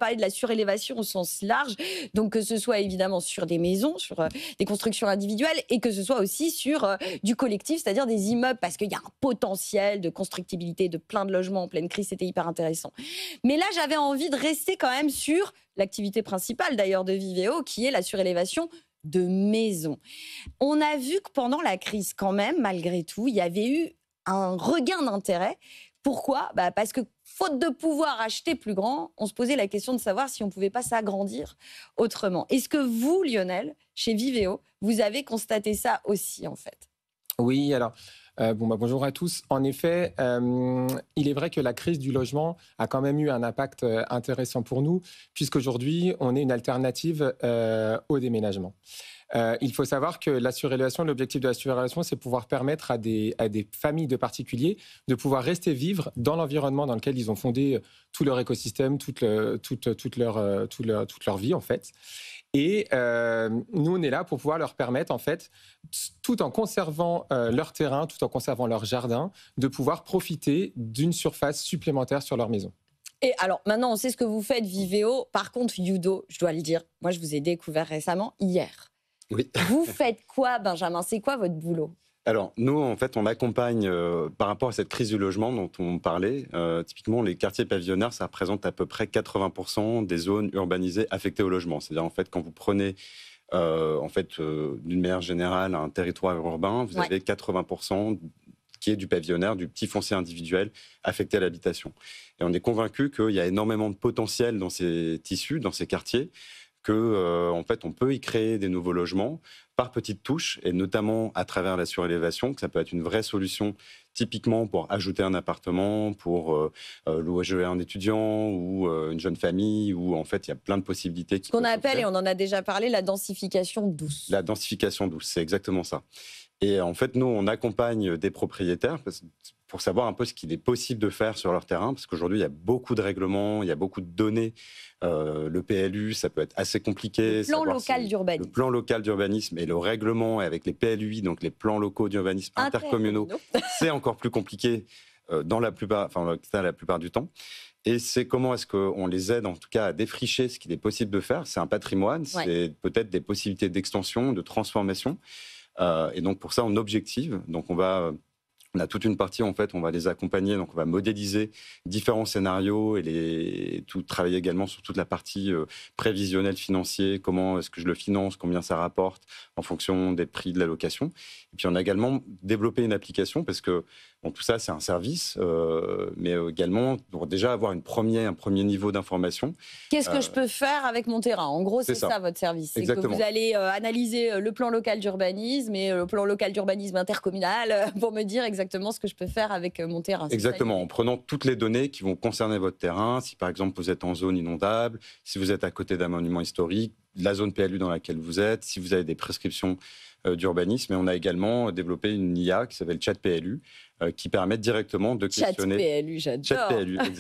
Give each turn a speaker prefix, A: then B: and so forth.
A: parler de la surélévation au sens large, donc que ce soit évidemment sur des maisons, sur des constructions individuelles, et que ce soit aussi sur du collectif, c'est-à-dire des immeubles, parce qu'il y a un potentiel de constructibilité de plein de logements en pleine crise, c'était hyper intéressant. Mais là, j'avais envie de rester quand même sur l'activité principale d'ailleurs de Vivéo, qui est la surélévation de maisons. On a vu que pendant la crise, quand même, malgré tout, il y avait eu un regain d'intérêt. Pourquoi ? Parce que, faute de pouvoir acheter plus grand, on se posait la question de savoir si on ne pouvait pas s'agrandir autrement. Est-ce que vous, Lionel, chez Vivéo, vous avez constaté ça aussi, en fait ?
B: Oui, alors, bonjour à tous. En effet, il est vrai que la crise du logement a quand même eu un impact intéressant pour nous, puisqu'aujourd'hui, on est une alternative au déménagement. Il faut savoir que la surélévation, l'objectif de la surélévation, c'est pouvoir permettre à des familles de particuliers de pouvoir rester vivre dans l'environnement dans lequel ils ont fondé tout leur écosystème, toute leur vie, en fait. Et nous, on est là pour pouvoir leur permettre, en fait, tout en conservant leur terrain, tout en conservant leur jardin, de pouvoir profiter d'une surface supplémentaire sur leur maison.
A: Et alors, maintenant, on sait ce que vous faites, Vivéo. Par contre, Yudo, je dois le dire, moi, je vous ai découvert récemment, hier.
C: Oui.
A: Vous faites quoi, Benjamin ? C'est quoi votre boulot ?
C: Alors, nous, en fait, on accompagne, par rapport à cette crise du logement dont on parlait, typiquement, les quartiers pavillonnaires, ça représente à peu près 80% des zones urbanisées affectées au logement. C'est-à-dire, en fait, quand vous prenez, d'une manière générale, un territoire urbain, vous avez 80% qui est du pavillonnaire, du petit foncier individuel affecté à l'habitation. Et on est convaincu qu'il y a énormément de potentiel dans ces tissus, dans ces quartiers, en fait, on peut y créer des nouveaux logements par petites touches, et notamment à travers la surélévation, que ça peut être une vraie solution, typiquement pour ajouter un appartement, pour louer un étudiant ou une jeune famille, où en fait, il y a plein de possibilités.
A: Ce qu'on appelle, et on en a déjà parlé, la densification douce.
C: La densification douce, c'est exactement ça. Et en fait, nous, on accompagne des propriétaires pour savoir un peu ce qu'il est possible de faire sur leur terrain, parce qu'aujourd'hui, il y a beaucoup de règlements, il y a beaucoup de données. Le PLU, ça peut être assez compliqué.
A: Le plan local d'urbanisme.
C: Le plan local d'urbanisme et le règlement, et avec les PLUI, donc les plans locaux d'urbanisme intercommunaux, c'est encore plus compliqué la plupart du temps. Et c'est comment est-ce qu'on les aide, en tout cas, à défricher ce qu'il est possible de faire. C'est un patrimoine, c'est peut-être des possibilités d'extension, de transformation. Et donc, pour ça, on objective. Donc, on a toute une partie, en fait, on va les accompagner. Donc, on va modéliser différents scénarios et travailler également sur toute la partie prévisionnelle financier. Comment est-ce que je le finance? Combien ça rapporte en fonction des prix de la location? Et puis, on a également développé une application parce que tout ça, c'est un service, mais également pour déjà avoir un premier niveau d'information.
A: Qu'est-ce que je peux faire avec mon terrain? En gros, c'est ça votre service. C'est que vous allez analyser le plan local d'urbanisme et le plan local d'urbanisme intercommunal pour me dire exactement ce que je peux faire avec mon terrain.
C: Exactement, en prenant toutes les données qui vont concerner votre terrain. Si par exemple vous êtes en zone inondable, si vous êtes à côté d'un monument historique, la zone PLU dans laquelle vous êtes, si vous avez des prescriptions d'urbanisme. Et on a également développé une IA qui s'appelle Chat PLU, qui permet directement de questionner.
A: Chat PLU, j'adore.
C: Chat PLU, exactement.